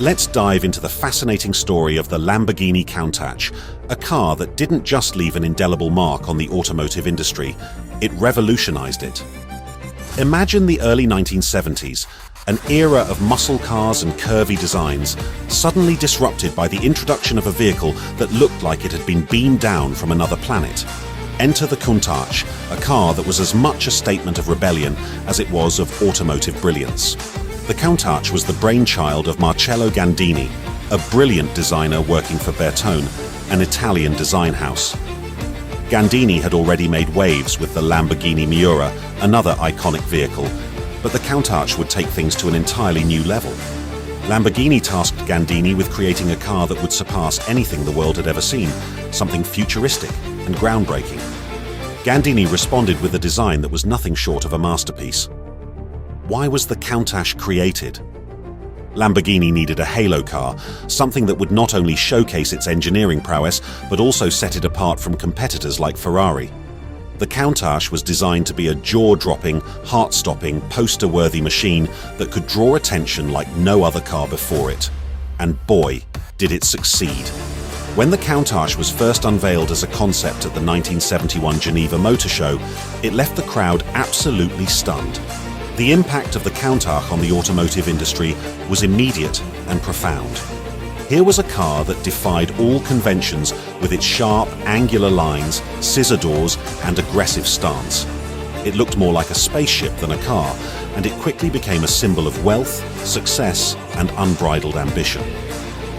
Let's dive into the fascinating story of the Lamborghini Countach, a car that didn't just leave an indelible mark on the automotive industry, it revolutionized it. Imagine the early 1970s, an era of muscle cars and curvy designs, suddenly disrupted by the introduction of a vehicle that looked like it had been beamed down from another planet. Enter the Countach, a car that was as much a statement of rebellion as it was of automotive brilliance. The Countach was the brainchild of Marcello Gandini, a brilliant designer working for Bertone, an Italian design house. Gandini had already made waves with the Lamborghini Miura, another iconic vehicle, but the Countach would take things to an entirely new level. Lamborghini tasked Gandini with creating a car that would surpass anything the world had ever seen, something futuristic and groundbreaking. Gandini responded with a design that was nothing short of a masterpiece. Why was the Countach created? Lamborghini needed a halo car, something that would not only showcase its engineering prowess, but also set it apart from competitors like Ferrari. The Countach was designed to be a jaw-dropping, heart-stopping, poster-worthy machine that could draw attention like no other car before it. And boy, did it succeed. When the Countach was first unveiled as a concept at the 1971 Geneva Motor Show, it left the crowd absolutely stunned. The impact of the Countach on the automotive industry was immediate and profound. Here was a car that defied all conventions with its sharp, angular lines, scissor doors, and aggressive stance. It looked more like a spaceship than a car, and it quickly became a symbol of wealth, success, and unbridled ambition.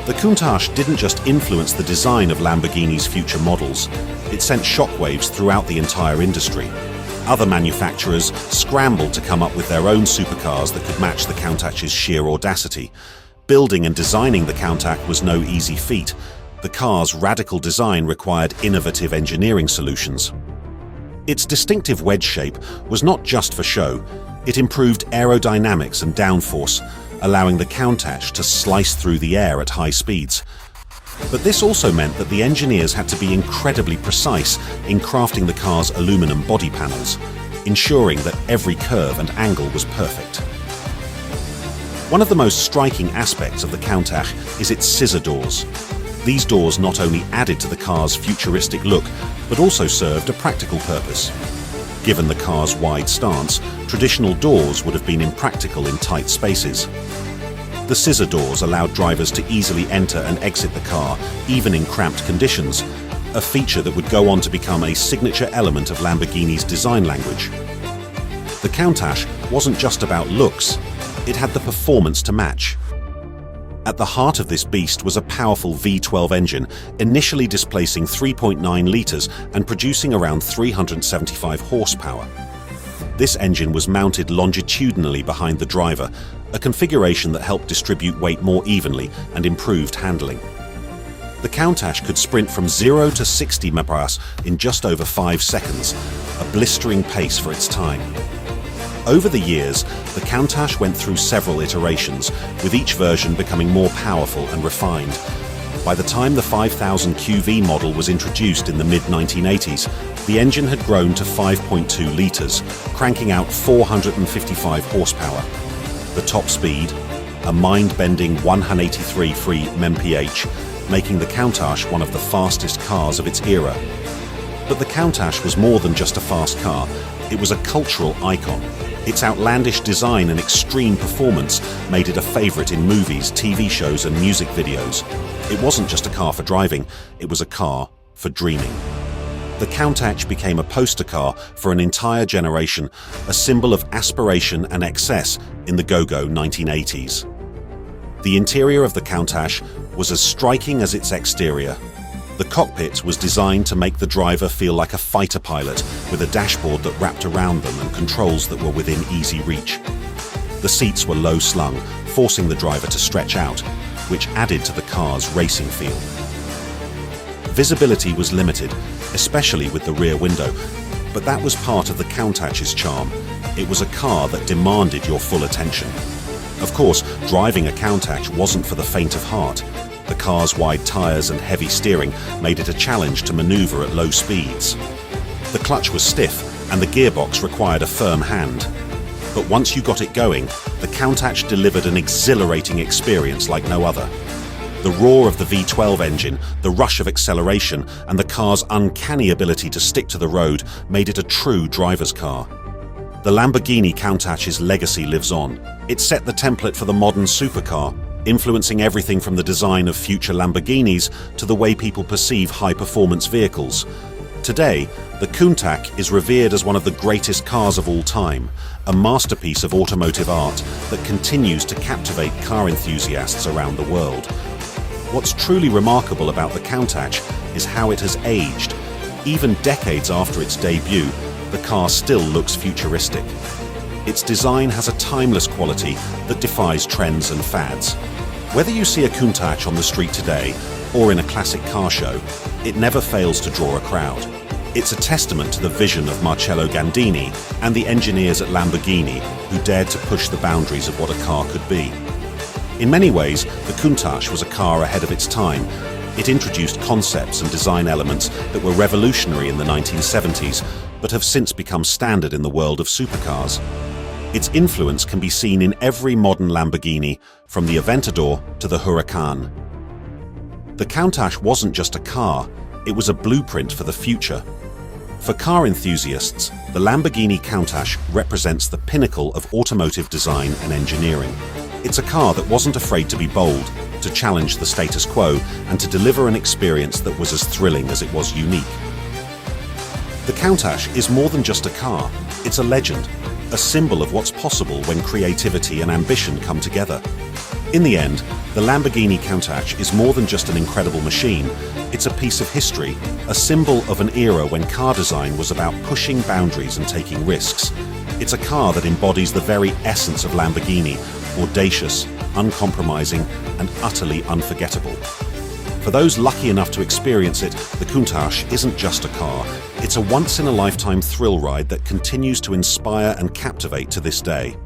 The Countach didn't just influence the design of Lamborghini's future models, it sent shockwaves throughout the entire industry. Other manufacturers scrambled to come up with their own supercars that could match the Countach's sheer audacity. Building and designing the Countach was no easy feat. The car's radical design required innovative engineering solutions. Its distinctive wedge shape was not just for show, it improved aerodynamics and downforce, allowing the Countach to slice through the air at high speeds. But this also meant that the engineers had to be incredibly precise in crafting the car's aluminum body panels, ensuring that every curve and angle was perfect. One of the most striking aspects of the Countach is its scissor doors. These doors not only added to the car's futuristic look, but also served a practical purpose. Given the car's wide stance, traditional doors would have been impractical in tight spaces. The scissor doors allowed drivers to easily enter and exit the car, even in cramped conditions, a feature that would go on to become a signature element of Lamborghini's design language. The Countach wasn't just about looks, it had the performance to match. At the heart of this beast was a powerful V12 engine, initially displacing 3.9 litres and producing around 375 horsepower. This engine was mounted longitudinally behind the driver, a configuration that helped distribute weight more evenly and improved handling. The Countach could sprint from 0 to 60 mph in just over 5 seconds, a blistering pace for its time. Over the years, the Countach went through several iterations, with each version becoming more powerful and refined. By the time the 5000 QV model was introduced in the mid-1980s, the engine had grown to 5.2 litres, cranking out 455 horsepower. The top speed, a mind-bending 183 free mph, making the Countach one of the fastest cars of its era. But the Countach was more than just a fast car, it was a cultural icon. Its outlandish design and extreme performance made it a favourite in movies, TV shows and music videos. It wasn't just a car for driving, it was a car for dreaming. The Countach became a poster car for an entire generation, a symbol of aspiration and excess in the go-go 1980s. The interior of the Countach was as striking as its exterior. The cockpit was designed to make the driver feel like a fighter pilot, with a dashboard that wrapped around them and controls that were within easy reach. The seats were low-slung, forcing the driver to stretch out, which added to the car's racing feel. Visibility was limited, especially with the rear window, but that was part of the Countach's charm. It was a car that demanded your full attention. Of course, driving a Countach wasn't for the faint of heart. The car's wide tyres and heavy steering made it a challenge to manoeuvre at low speeds. The clutch was stiff and the gearbox required a firm hand. But once you got it going, the Countach delivered an exhilarating experience like no other. The roar of the V12 engine, the rush of acceleration, and the car's uncanny ability to stick to the road made it a true driver's car. The Lamborghini Countach's legacy lives on. It set the template for the modern supercar, influencing everything from the design of future Lamborghinis to the way people perceive high-performance vehicles. Today, the Countach is revered as one of the greatest cars of all time, a masterpiece of automotive art that continues to captivate car enthusiasts around the world. What's truly remarkable about the Countach is how it has aged. Even decades after its debut, the car still looks futuristic. Its design has a timeless quality that defies trends and fads. Whether you see a Countach on the street today or in a classic car show, it never fails to draw a crowd. It's a testament to the vision of Marcello Gandini and the engineers at Lamborghini who dared to push the boundaries of what a car could be. In many ways, the Countach was a car ahead of its time. It introduced concepts and design elements that were revolutionary in the 1970s, but have since become standard in the world of supercars. Its influence can be seen in every modern Lamborghini, from the Aventador to the Huracan. The Countach wasn't just a car, it was a blueprint for the future. For car enthusiasts, the Lamborghini Countach represents the pinnacle of automotive design and engineering. It's a car that wasn't afraid to be bold, to challenge the status quo, and to deliver an experience that was as thrilling as it was unique. The Countach is more than just a car, it's a legend, a symbol of what's possible when creativity and ambition come together. In the end, the Lamborghini Countach is more than just an incredible machine, it's a piece of history, a symbol of an era when car design was about pushing boundaries and taking risks. It's a car that embodies the very essence of Lamborghini, audacious, uncompromising, and utterly unforgettable. For those lucky enough to experience it, the Countach isn't just a car, it's a once-in-a-lifetime thrill ride that continues to inspire and captivate to this day.